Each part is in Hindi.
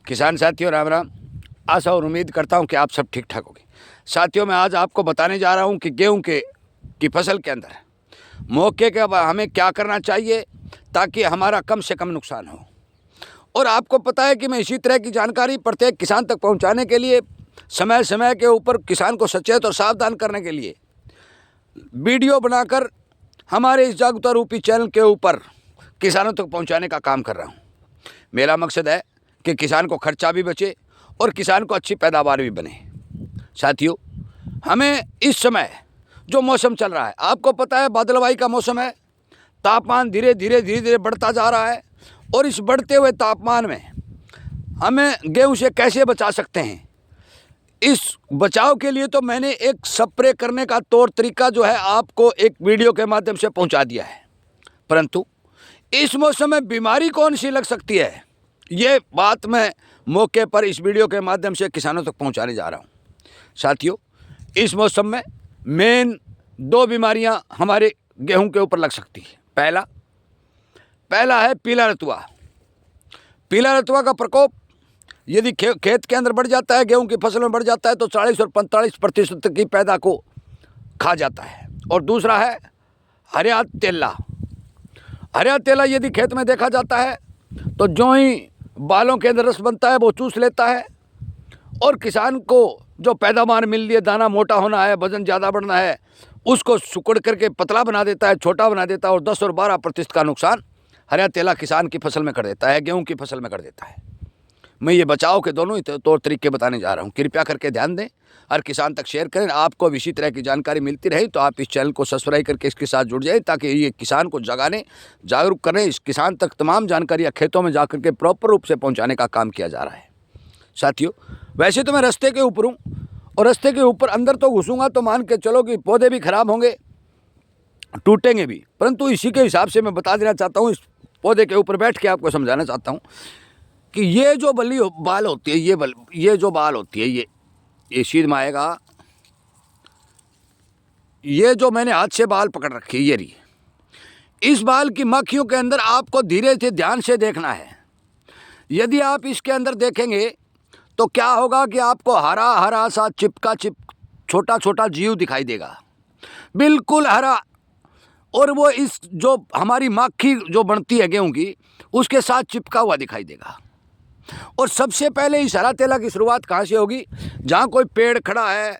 किसान साथियों राम राम। आशा और उम्मीद करता हूं कि आप सब ठीक ठाक होंगे। साथियों मैं आज आपको बताने जा रहा हूं कि गेहूं की फसल के अंदर मौके के हमें क्या करना चाहिए ताकि हमारा कम से कम नुकसान हो। और आपको पता है कि मैं इसी तरह की जानकारी प्रत्येक किसान तक पहुंचाने के लिए समय समय के ऊपर किसान को सचेत और सावधान करने के लिए वीडियो बनाकर हमारे इस जागरूकता रूपी चैनल के ऊपर किसानों तक पहुंचाने का काम कर रहा हूं। मेरा मकसद है कि किसान को खर्चा भी बचे और किसान को अच्छी पैदावार भी बने। साथियों हमें इस समय जो मौसम चल रहा है, आपको पता है बादलवाई का मौसम है, तापमान धीरे धीरे बढ़ता जा रहा है। और इस बढ़ते हुए तापमान में हमें गेहूं से कैसे बचा सकते हैं, इस बचाव के लिए तो मैंने एक स्प्रे करने का तौर तरीका जो है आपको एक वीडियो के माध्यम से पहुंचा दिया है। परंतु इस मौसम में बीमारी कौन सी लग सकती है, ये बात मैं मौके पर इस वीडियो के माध्यम से किसानों तक पहुंचाने जा रहा हूं। साथियों इस मौसम में मेन दो बीमारियां हमारे गेहूं के ऊपर लग सकती है। पहला है पीला रतुआ। पीला रतुआ का प्रकोप यदि खेत के अंदर बढ़ जाता है, गेहूं की फसल में बढ़ जाता है तो 40 और 45% की पैदा को खा जाता है। और दूसरा है हरा तेला। हरा तेला यदि खेत में देखा जाता है तो जो ही बालों के अंदर रस बनता है वो चूस लेता है और किसान को जो पैदावार मिल रही है, दाना मोटा होना है, वजन ज़्यादा बढ़ना है, उसको सुकड़ करके पतला बना देता है, छोटा बना देता है और 10 और 12% का नुकसान हरा तेला किसान की फसल में कर देता है, गेहूं की फसल में कर देता है। मैं ये बचाव के दोनों ही तौर तरीके बताने जा रहा हूँ। कृपया करके ध्यान दें और किसान तक शेयर करें। आपको इसी तरह की जानकारी मिलती रहे तो आप इस चैनल को सब्सक्राइब करके इसके साथ जुड़ जाए ताकि ये किसान को जगाने, जागरूक करें। इस किसान तक तमाम जानकारियाँ खेतों में जा करके प्रॉपर रूप से पहुँचाने का काम किया जा रहा है। साथियों वैसे तो मैं रास्ते के ऊपर हूँ और रास्ते के ऊपर अंदर तो घुसूँगा तो मान के चलो कि पौधे भी खराब होंगे, टूटेंगे भी, परंतु इसी के हिसाब से मैं बता देना चाहता हूँ, इस पौधे के ऊपर बैठ के आपको समझाना चाहता हूँ कि ये जो बाल होती है, ये जो बाल होती है, ये सीध में आएगा। ये जो मैंने हाथ से बाल पकड़ रखी है, ये रही। इस बाल की मक्खियों के अंदर आपको धीरे से ध्यान से देखना है। यदि आप इसके अंदर देखेंगे तो क्या होगा कि आपको हरा हरा सा छोटा छोटा जीव दिखाई देगा, बिल्कुल हरा। और वो इस जो हमारी मक्खी जो बनती है गेहूं की, उसके साथ चिपका हुआ दिखाई देगा। और सबसे पहले इस हरा तेला की शुरुआत कहाँ से होगी? जहाँ कोई पेड़ खड़ा है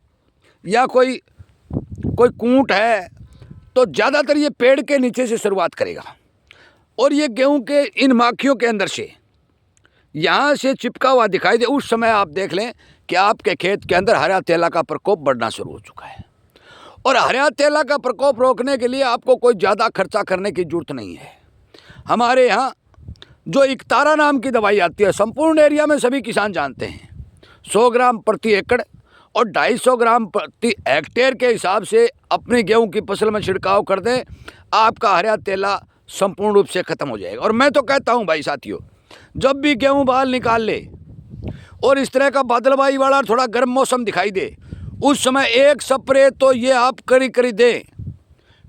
या कोई कूट है तो ज़्यादातर ये पेड़ के नीचे से शुरुआत करेगा और ये गेहूं के इन माखियों के अंदर से यहाँ से चिपका हुआ दिखाई दे। उस समय आप देख लें कि आपके खेत के अंदर हरा तेला का प्रकोप बढ़ना शुरू हो चुका है। और हरा तेला का प्रकोप रोकने के लिए आपको कोई ज़्यादा खर्चा करने की जरूरत नहीं है। हमारे यहाँ जो इकतारा नाम की दवाई आती है, संपूर्ण एरिया में सभी किसान जानते हैं, 100 ग्राम प्रति एकड़ और 250 ग्राम प्रति हेक्टेयर के हिसाब से अपनी गेहूं की फसल में छिड़काव कर दें, आपका हरा तेला संपूर्ण रूप से ख़त्म हो जाएगा। और मैं तो कहता हूं भाई साथियों, जब भी गेहूं बाल निकाल ले और इस तरह का बादलवाई वाला थोड़ा गर्म मौसम दिखाई दे, उस समय एक स्प्रे तो ये आप करी दें।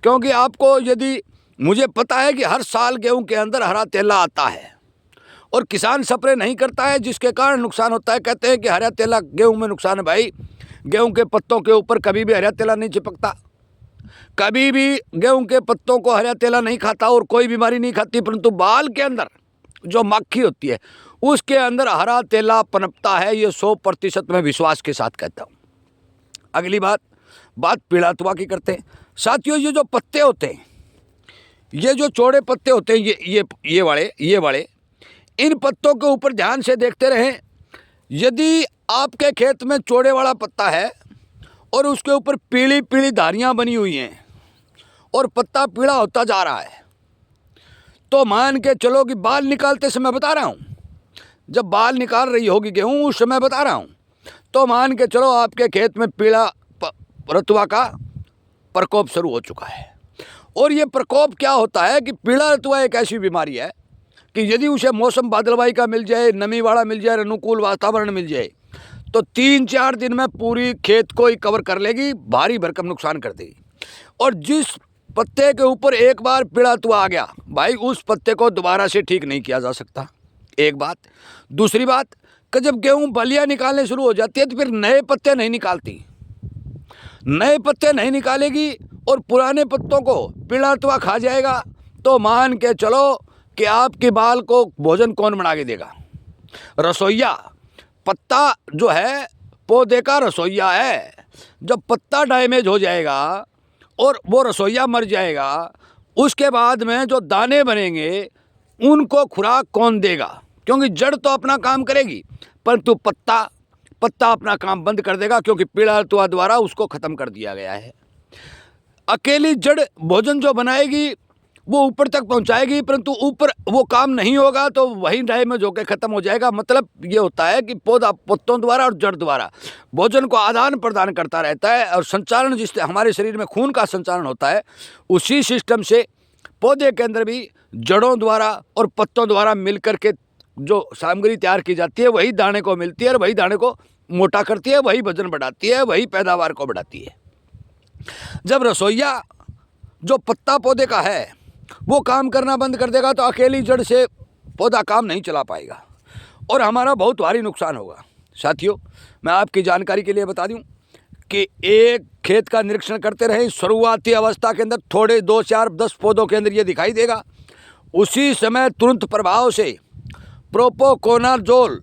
क्योंकि आपको यदि, मुझे पता है कि हर साल गेहूं के अंदर हरा तेला आता है और किसान स्प्रे नहीं करता है, जिसके कारण नुकसान होता है। कहते हैं कि हरा तेला गेहूं में नुकसान है। भाई गेहूं के पत्तों के ऊपर कभी भी हरा तेला नहीं चिपकता, कभी भी गेहूं के पत्तों को हरा तेला नहीं खाता और कोई बीमारी नहीं खाती, परंतु बाल के अंदर जो मक्खी होती है उसके अंदर हरा तेला पनपता है। ये 100% मैं विश्वास के साथ कहता हूँ। अगली बात पीला रतुआ की करते हैं। साथियों ये जो पत्ते होते हैं, ये जो चौड़े पत्ते होते हैं, ये वाले इन पत्तों के ऊपर ध्यान से देखते रहें। यदि आपके खेत में चौड़े वाला पत्ता है और उसके ऊपर पीली पीली धारियां बनी हुई हैं और पत्ता पीला होता जा रहा है, तो मान के चलो कि बाल निकालते समय बता रहा हूँ, जब बाल निकाल रही होगी गेहूँ उस समय बता रहा हूँ, तो मान के चलो आपके खेत में पीला रतुआ का प्रकोप शुरू हो चुका है। और ये प्रकोप क्या होता है कि पीला रतुआ एक ऐसी बीमारी है कि यदि उसे मौसम बादलवाई का मिल जाए, नमी वाला मिल जाए, अनुकूल वातावरण मिल जाए, तो 3-4 दिन में पूरी खेत को ही कवर कर लेगी, भारी भरकम नुकसान कर देगी। और जिस पत्ते के ऊपर एक बार पीला रतुआ आ गया भाई, उस पत्ते को दोबारा से ठीक नहीं किया जा सकता। एक बात। दूसरी बात कि जब गेहूँ बलियाँ निकालने शुरू हो जाती है तो फिर नए पत्ते नहीं निकालती। नए पत्ते नहीं निकालेगी और पुराने पत्तों को पीड़ातवा खा जाएगा तो मान के चलो कि आपके बाल को भोजन कौन बना के देगा? रसोइया। पत्ता जो है पौधे का रसोइया है। जब पत्ता डैमेज हो जाएगा और वो रसोइया मर जाएगा, उसके बाद में जो दाने बनेंगे उनको खुराक कौन देगा? क्योंकि जड़ तो अपना काम करेगी परंतु पत्ता अपना काम बंद कर देगा, क्योंकि पीड़ातवा द्वारा उसको ख़त्म कर दिया गया है। अकेली जड़ भोजन जो बनाएगी वो ऊपर तक पहुंचाएगी, परंतु ऊपर वो काम नहीं होगा तो वही डैमेज होकर ख़त्म हो जाएगा। मतलब ये होता है कि पौधा पत्तों द्वारा और जड़ द्वारा भोजन को आदान प्रदान करता रहता है, और संचालन जिससे हमारे शरीर में खून का संचालन होता है, उसी सिस्टम से पौधे के अंदर भी जड़ों द्वारा और पत्तों द्वारा मिलकर के जो सामग्री तैयार की जाती है वही दाने को मिलती है, और वही दाने को मोटा करती है, वही वजन बढ़ाती है, वही पैदावार को बढ़ाती है। जब रसोइया जो पत्ता पौधे का है वो काम करना बंद कर देगा तो अकेली जड़ से पौधा काम नहीं चला पाएगा और हमारा बहुत भारी नुकसान होगा। साथियों, मैं आपकी जानकारी के लिए बता दूं कि एक खेत का निरीक्षण करते रहें, शुरुआती अवस्था के अंदर थोड़े 2, 4, 10 पौधों के अंदर ये दिखाई देगा, उसी समय तुरंत प्रभाव से प्रोपोकोनाजोल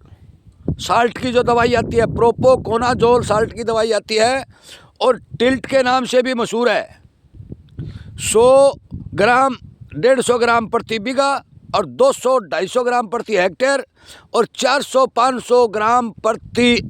साल्ट की जो दवाई आती है, प्रोपोकोनाजोल साल्ट की दवाई आती है और टिल्ट के नाम से भी मशहूर है। 100 ग्राम 150 ग्राम प्रति बीघा और 200-250 ग्राम प्रति हेक्टेयर और 400-500 ग्राम प्रति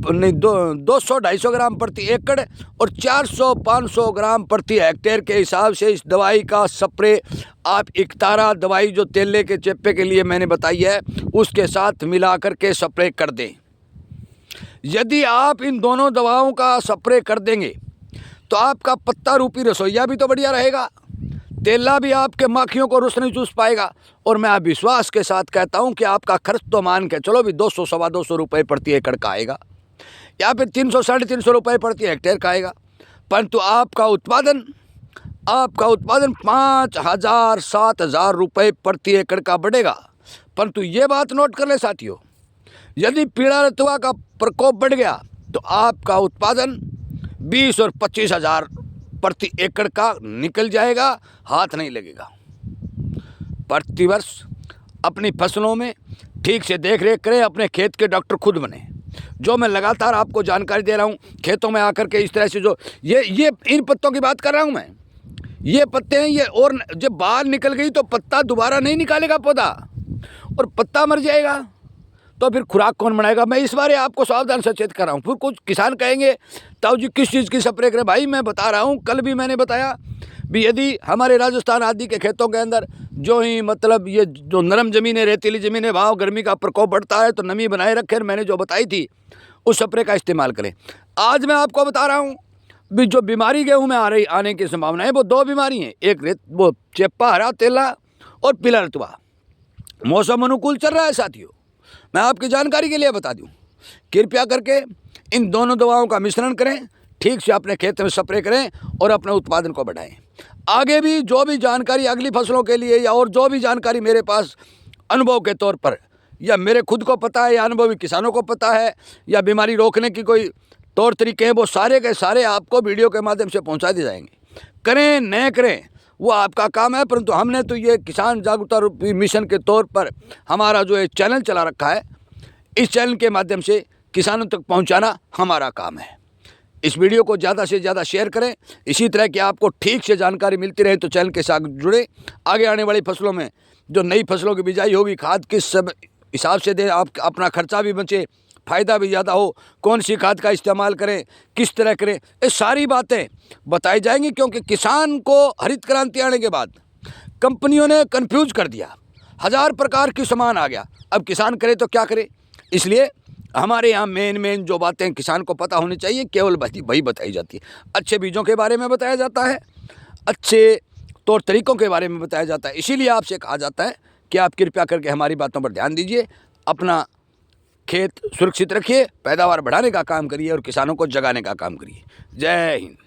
200-250 ग्राम प्रति एकड़ और 400-500 ग्राम प्रति हेक्टेयर के हिसाब से इस दवाई का स्प्रे आप इकतारा दवाई जो तेले के चेपे के लिए मैंने बताई है उसके साथ मिला करके स्प्रे कर दें। यदि आप इन दोनों दवाओं का स्प्रे कर देंगे तो आपका पत्ता रूपी रसोइया भी तो बढ़िया रहेगा, तेला भी आपके माखियों को रुस नहीं चूस पाएगा, और मैं आप विश्वास के साथ कहता हूं कि आपका खर्च तो मान के चलो भी 200-250 रुपये प्रति एकड़ का आएगा या फिर 300-350 रुपये प्रति हेक्टेयर का आएगा, परंतु आपका उत्पादन 5,000-7,000 रुपये प्रति एकड़ का बढ़ेगा। परंतु ये बात नोट कर ले साथियों, यदि पीड़ातवा का प्रकोप बढ़ गया तो आपका उत्पादन 20 और 25 हज़ार प्रति एकड़ का निकल जाएगा, हाथ नहीं लगेगा। प्रतिवर्ष अपनी फसलों में ठीक से देख रेख करें, अपने खेत के डॉक्टर खुद बने। जो मैं लगातार आपको जानकारी दे रहा हूँ, खेतों में आकर के इस तरह से जो ये इन पत्तों की बात कर रहा हूँ मैं, ये पत्ते हैं ये, और जब बाल निकल गई तो पत्ता दोबारा नहीं निकालेगा पौधा और पत्ता मर जाएगा, तो फिर खुराक कौन बनाएगा? मैं इस बारे आपको सावधान सचेत कर रहा हूँ। फिर कुछ किसान कहेंगे ताऊ जी किस चीज़ की स्प्रे करें? भाई मैं बता रहा हूँ, कल भी मैंने बताया भी यदि हमारे राजस्थान आदि के खेतों के अंदर जो ही मतलब ये जो नरम ज़मीनें, रेतीली ज़मीनें, भाव गर्मी का प्रकोप बढ़ता है तो नमी बनाए रखें, मैंने जो बताई थी उस स्प्रे का इस्तेमाल करें। आज मैं आपको बता रहा हूँ भी जो बीमारी गेहूँ में आने की संभावना है वो 2 बीमारी हैं, एक वो चेप्पा हरा तेला और पीला रतुआ। मौसम अनुकूल चल रहा है साथियों, मैं आपकी जानकारी के लिए बता दूं, कृपया करके इन दोनों दवाओं का मिश्रण करें, ठीक से अपने खेत में स्प्रे करें और अपने उत्पादन को बढ़ाएं। आगे भी जो भी जानकारी अगली फसलों के लिए या और जो भी जानकारी मेरे पास अनुभव के तौर पर या मेरे खुद को पता है या अनुभवी किसानों को पता है या बीमारी रोकने की कोई तौर तरीके हैं, वो सारे के सारे आपको वीडियो के माध्यम से पहुँचा दिए जाएंगे। करें न करें वो आपका काम है, परंतु हमने तो ये किसान जागरूकता मिशन के तौर पर हमारा जो ये चैनल चला रखा है, इस चैनल के माध्यम से किसानों तक पहुंचाना हमारा काम है। इस वीडियो को ज़्यादा से ज़्यादा शेयर करें, इसी तरह की आपको ठीक से जानकारी मिलती रहे तो चैनल के साथ जुड़े। आगे आने वाली फसलों में जो नई फसलों की बिजाई होगी, खाद किस सब हिसाब से दें, आप अपना खर्चा भी बचे, फ़ायदा भी ज़्यादा हो, कौन सी खाद का इस्तेमाल करें, किस तरह करें, ये सारी बातें बताई जाएंगी। क्योंकि किसान को हरित क्रांति आने के बाद कंपनियों ने कन्फ्यूज कर दिया, 1000 प्रकार की सामान आ गया, अब किसान करे तो क्या करे। इसलिए हमारे यहाँ मेन जो बातें किसान को पता होनी चाहिए केवल वही बताई जाती है। अच्छे बीजों के बारे में बताया जाता है, अच्छे तौर तरीक़ों के बारे में बताया जाता है। इसीलिए आपसे कहा जाता है कि आप कृपया करके हमारी बातों पर ध्यान दीजिए, अपना खेत सुरक्षित रखिए, पैदावार बढ़ाने का काम करिए और किसानों को जगाने का काम करिए। जय हिंद।